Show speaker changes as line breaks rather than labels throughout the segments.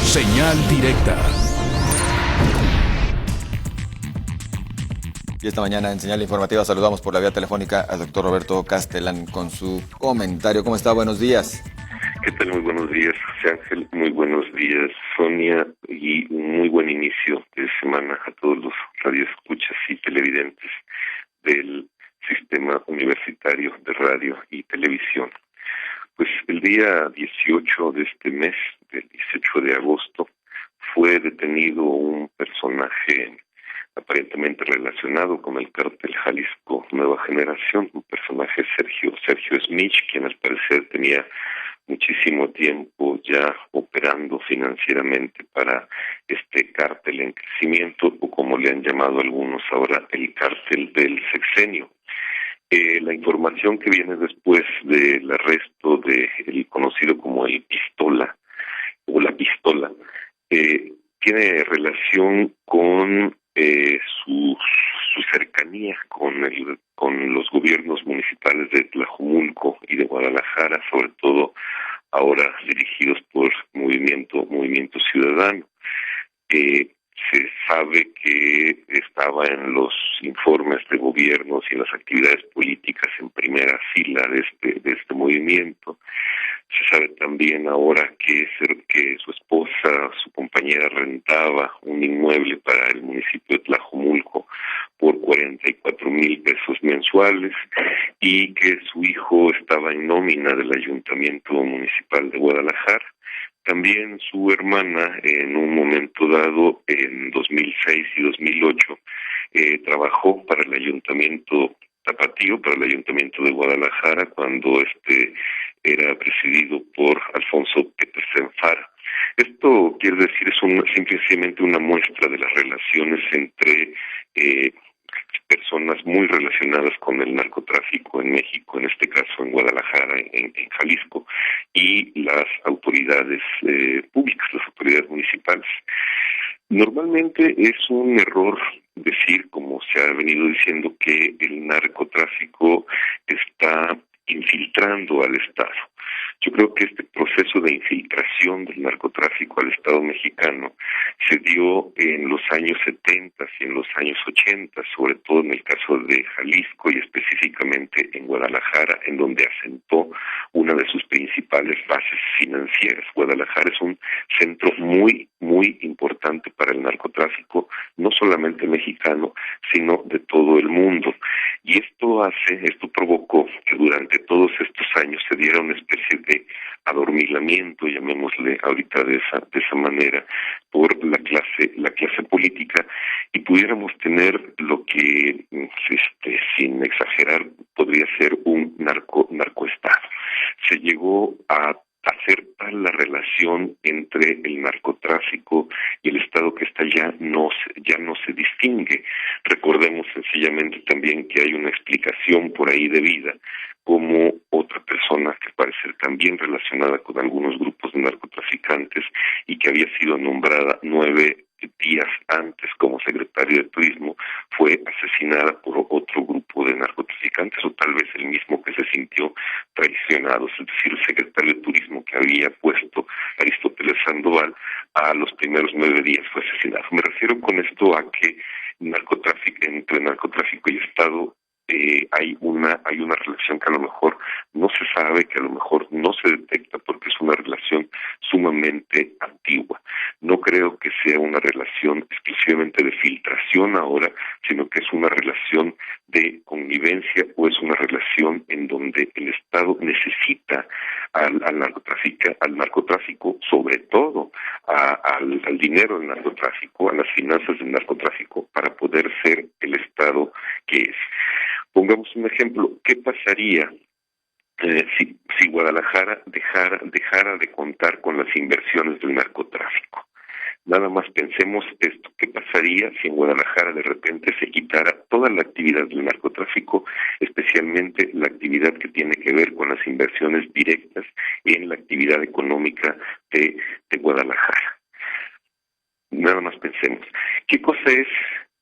Señal directa.
Y esta mañana en Señal Informativa saludamos por la vía telefónica al doctor Roberto Castellán con su comentario. ¿Cómo está? Buenos días.
¿Qué tal? Muy buenos días, José Ángel. Muy buenos días, Sonia. Y un muy buen inicio de semana a todos los radioescuchas y televidentes del Sistema Universitario de Radio y Televisión. Pues el día 18 de este mes, del 18 de agosto, fue detenido un personaje aparentemente relacionado con el cártel Jalisco Nueva Generación, un personaje Sergio Smith, quien al parecer tenía muchísimo tiempo ya operando financieramente para este cártel en crecimiento, o como le han llamado algunos ahora, el cártel del sexenio. La información que viene después del arresto de el conocido como el Pistola, o la Pistola, tiene relación con su cercanía con los gobiernos municipales de Tlajomulco y de Guadalajara, sobre todo ahora dirigidos por Movimiento Ciudadano. Se sabe que estaba en los informes de gobiernos y en las actividades políticas en primera fila de este movimiento. Se sabe también ahora que su esposa, su compañera, rentaba un inmueble para el municipio de Tlajomulco por 44,000 pesos mensuales, y que su hijo estaba en nómina del Ayuntamiento Municipal de Guadalajara. También su hermana, en un momento dado, en 2006 y 2008, trabajó para el Ayuntamiento Tapatío, para el Ayuntamiento de Guadalajara, cuando era presidido por Alfonso Petersen Fara. Esto quiere decir, es simplemente una muestra de las relaciones entre personas muy relacionadas con el narcotráfico en México, en este caso en Guadalajara, en Jalisco, y las autoridades públicas, las autoridades municipales. Normalmente es un error decir, como se ha venido diciendo, que el narcotráfico está infiltrando al Estado. Yo creo que este proceso de infiltración del narcotráfico al Estado mexicano se dio en los años 70 y en los años 80, sobre todo en el caso de Jalisco y específicamente en Guadalajara, en donde asentó una de sus principales bases financieras. Guadalajara es un centro muy, muy importante para el narcotráfico, no solamente mexicano, sino de todo el mundo. Y esto provocó que durante todos estos años se diera una especie de adormilamiento, llamémosle ahorita de esa manera, por la clase política, y pudiéramos tener lo que, sin exagerar, podría ser un narcoestado. Se llegó a hacer tal la relación entre el narcotráfico y el Estado que ya no se distingue. Recordemos sencillamente también que hay una explicación por ahí de vida, como otra persona que parece ser también relacionada con algunos grupos de narcotraficantes y que había sido nombrada 9 días antes como secretario de Turismo, fue asesinada por otro grupo de narcotraficantes, o tal vez el mismo que se sintió traicionado, es decir, el secretario de Turismo que había puesto Aristóteles Sandoval, a los primeros 9 días fue asesinado. Me refiero con esto a que entre narcotráfico y Estado hay una relación que a lo mejor no se sabe, que a lo mejor no se detecta, porque es una relación sumamente antigua. No creo que sea una relación exclusivamente de filtración ahora, sino que es una relación de connivencia, o es una relación en donde el Estado necesita al narcotráfico, sobre todo al dinero del narcotráfico, a las finanzas del narcotráfico, para poder ser el Estado que es. Pongamos un ejemplo. ¿Qué pasaría si Guadalajara dejara de contar con las inversiones del narcotráfico? Nada más pensemos esto: ¿qué pasaría si en Guadalajara de repente se quitara toda la actividad del narcotráfico, especialmente la actividad que tiene que ver con las inversiones directas en la actividad económica de Guadalajara? Nada más pensemos. ¿Qué cosa es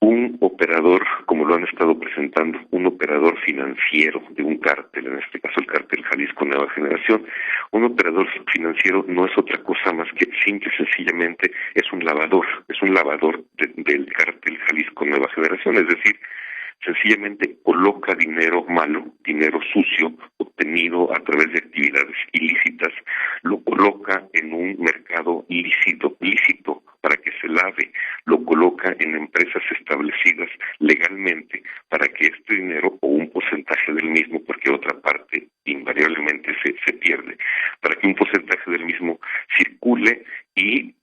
un operador, como lo han estado presentando, un operador financiero de un cártel, en este caso el cártel Jalisco Nueva Generación? Un operador financiero no es otra cosa más que simple y sencillamente es un lavador del cártel Jalisco Nueva Generación, es decir, sencillamente coloca dinero malo, dinero sucio, obtenido a través de actividades ilícitas, lo coloca en un mercado lícito para que se lave, lo coloca en empresas establecidas legalmente para que este dinero o un porcentaje del mismo, porque otra parte invariablemente se pierde, para que un porcentaje del mismo circule y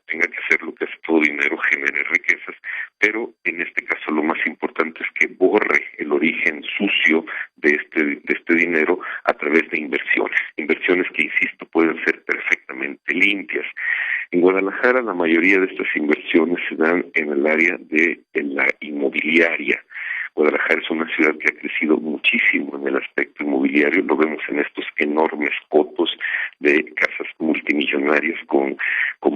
tenga que hacer lo que hace todo dinero, genere riquezas, pero en este caso lo más importante es que borre el origen sucio de este dinero a través de inversiones que, insisto, pueden ser perfectamente limpias. En Guadalajara la mayoría de estas inversiones se dan en el área de la inmobiliaria. Guadalajara es una ciudad que ha crecido muchísimo en el aspecto inmobiliario, lo vemos en estos enormes cotos de casas multimillonarias con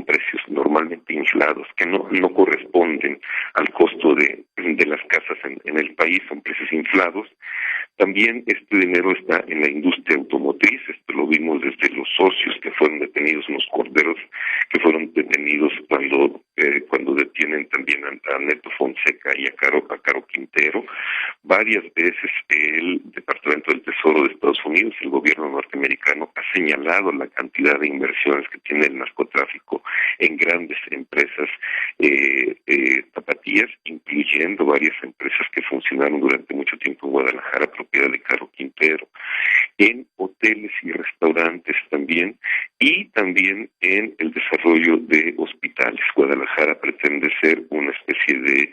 precios normalmente inflados, que no corresponden al costo de las casas en el país, son precios inflados. También este dinero está en la industria automotriz, esto lo vimos desde los socios que fueron detenidos, unos corderos que fueron detenidos cuando detienen también a Neto Fonseca y a Caro Quintero. Varias veces el Departamento del Tesoro de Estados Unidos, el gobierno norteamericano, ha señalado la cantidad de inversiones que tiene el narcotráfico en grandes empresas tapatías, incluyendo varias empresas que funcionaron durante mucho tiempo en Guadalajara, propiedad de Caro Quintero, en hoteles y restaurantes también, y también en el desarrollo de hospitales. Guadalajara pretende ser una especie de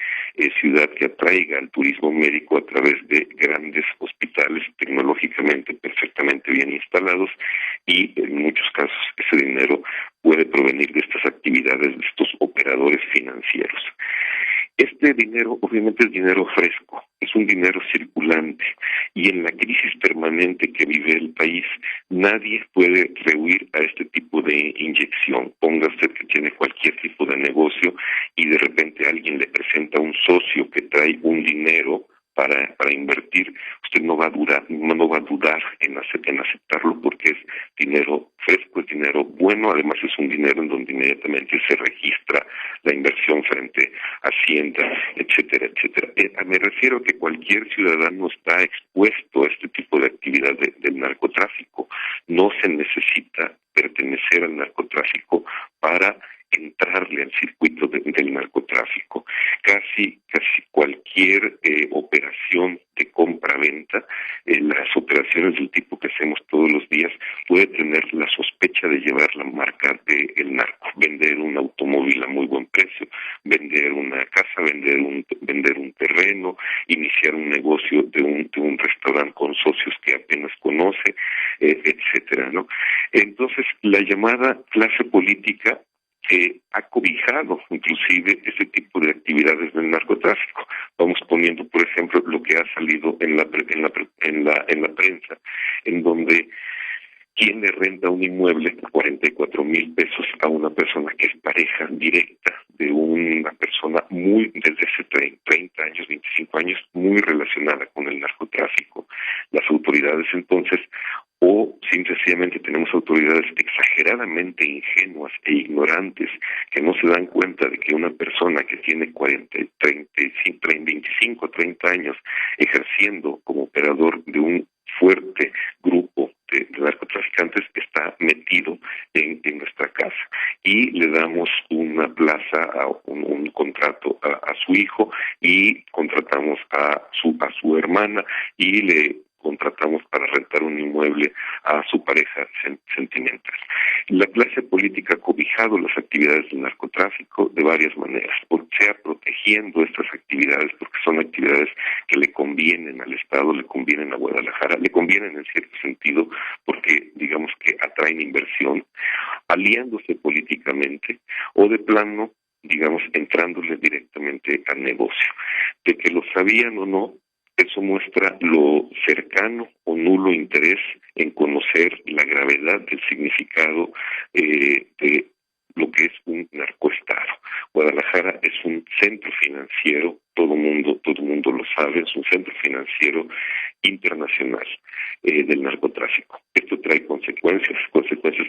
ciudad que atraiga al turismo médico a través de grandes hospitales tecnológicamente perfectamente bien instalados, y en muchos casos ese dinero puede provenir de estas actividades, de estos operadores financieros. Este dinero obviamente es dinero fresco, es un dinero circulante, y en la crisis permanente que vive el país nadie puede rehuir a este tipo de inyección. Ponga usted que tiene cualquier tipo de negocio y de repente alguien le presenta un socio que trae un dinero para invertir, usted no va a dudar en aceptarlo, porque es dinero fresco, es dinero bueno, además es un dinero en donde inmediatamente se registra la inversión frente a Hacienda, etcétera, etcétera. Me refiero a que cualquier ciudadano está expuesto a este tipo de actividad del narcotráfico. No se necesita pertenecer al narcotráfico para entrarle al circuito del narcotráfico. Casi cualquier operación de compra-venta, las operaciones del tipo que hacemos todos los días, puede tener la sospecha de llevar la marca del narco. Vender un automóvil a muy buen precio, vender una casa, vender un terreno, iniciar un negocio de un restaurante con socios que apenas conoce, etcétera, ¿no? Entonces, la llamada clase política ha cobijado inclusive ese tipo de actividades del narcotráfico. Vamos poniendo, por ejemplo, lo que ha salido en la prensa, en donde quien le renta un inmueble por 44,000 pesos a una persona que es pareja directa de una persona desde hace 30 años, 25 años, muy relacionada con el narcotráfico. Las autoridades entonces, o sencillamente tenemos autoridades exageradamente ingenuas e ignorantes que no se dan cuenta de que una persona que tiene 25, 30 años ejerciendo como operador de un fuerte grupo de narcotraficantes está metido en nuestra casa, y le damos una plaza, un contrato a su hijo, y contratamos a su hermana, y le contratamos para rentar un inmueble a su pareja sentimental. La clase política ha cobijado las actividades del narcotráfico de varias maneras, sea protegiendo estas actividades, porque son actividades que le convienen al Estado, le convienen a Guadalajara, le convienen en cierto sentido porque digamos que atraen inversión, aliándose políticamente, o de plano, digamos, entrándole directamente al negocio. De que lo sabían o no, eso muestra lo cercano o nulo interés en conocer la gravedad del significado de lo que es un narcoestado. Guadalajara es un centro financiero, todo mundo lo sabe, es un centro financiero internacional del narcotráfico. Esto trae consecuencias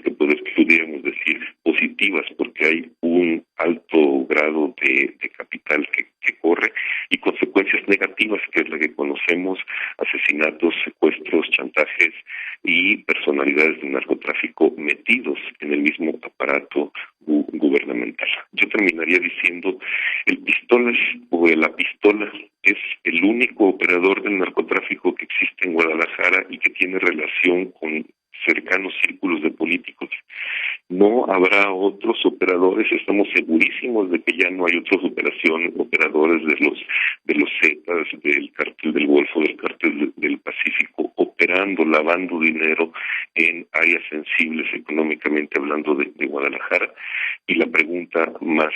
que pudiéramos decir positivas porque hay un alto grado de capital que corre, y consecuencias negativas, que es la que conocemos: asesinatos, secuestros, chantajes y personalidades del narcotráfico metidos en el mismo aparato gubernamental. Yo terminaría diciendo, el Pistolas o la Pistola es el único operador del narcotráfico que existe en Guadalajara y que tiene relación con cercanos círculos de políticos. No habrá otros operadores, estamos segurísimos de que ya no hay otros operadores de los Zetas, del cártel del Golfo, del cártel del Pacífico, operando, lavando dinero en áreas sensibles económicamente hablando de Guadalajara. Y la pregunta más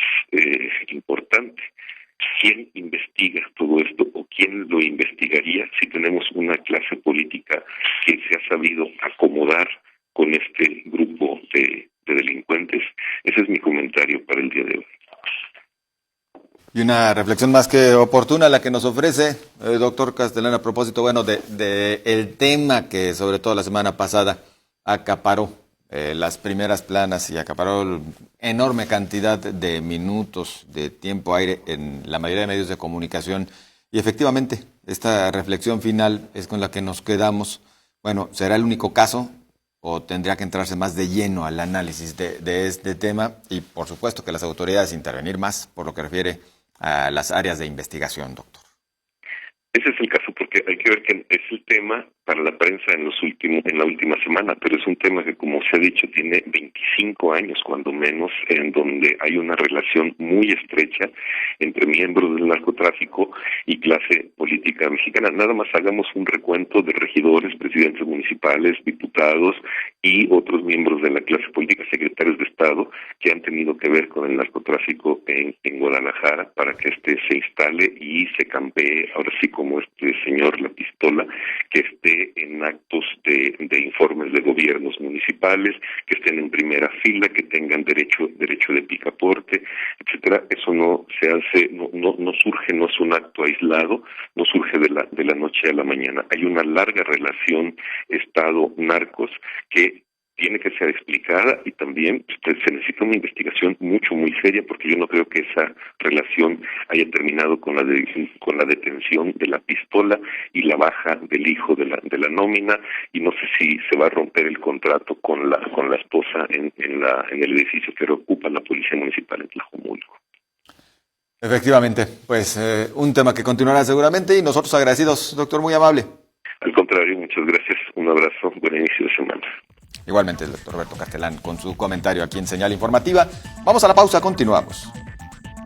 importante: ¿quién investiga todo esto o quién lo investigaría si tenemos una clase política que se ha sabido acomodar con este grupo de delincuentes? Ese es mi comentario para el día de hoy.
Y una reflexión más que oportuna la que nos ofrece doctor Castellán a propósito, bueno, de el tema que sobre todo la semana pasada acaparó las primeras planas y acaparó enorme cantidad de minutos de tiempo aire en la mayoría de medios de comunicación. Y efectivamente, esta reflexión final es con la que nos quedamos. Bueno, ¿será el único caso o tendría que entrarse más de lleno al análisis de este tema? Y por supuesto que las autoridades intervenir más por lo que refiere a las áreas de investigación, doctor.
Ese es el caso, porque hay que ver que es el tema para la prensa en la última semana, pero es un tema que, como se ha dicho, tiene 25 años cuando menos, en donde hay una relación muy estrecha entre miembros del narcotráfico y clase política mexicana. Nada más hagamos un recuento de regidores, presidentes municipales, diputados y otros miembros de la clase política, secretarios de Estado, que han tenido que ver con el narcotráfico en Guadalajara para que se instale y se campee, ahora sí, como este señor La Pistola, que esté en actos de informes de gobiernos municipales, que estén en primera fila, que tengan derecho de picaporte, etcétera. Eso no se hace, no surge, no es un acto aislado, no surge de la noche a la mañana. Hay una larga relación Estado-narcos que tiene que ser explicada, y también se necesita una investigación muy seria, porque yo no creo que esa relación haya terminado con la detención de La Pistola y la baja del hijo de la nómina, y no sé si se va a romper el contrato con la esposa en el edificio que ocupa la Policía Municipal en Tlajomulco.
Efectivamente, pues un tema que continuará seguramente, y nosotros agradecidos, doctor, muy amable.
Al contrario, muchas gracias, un abrazo, buen inicio de semana.
Igualmente el doctor Roberto Castellán con su comentario aquí en Señal Informativa. Vamos a la pausa, continuamos.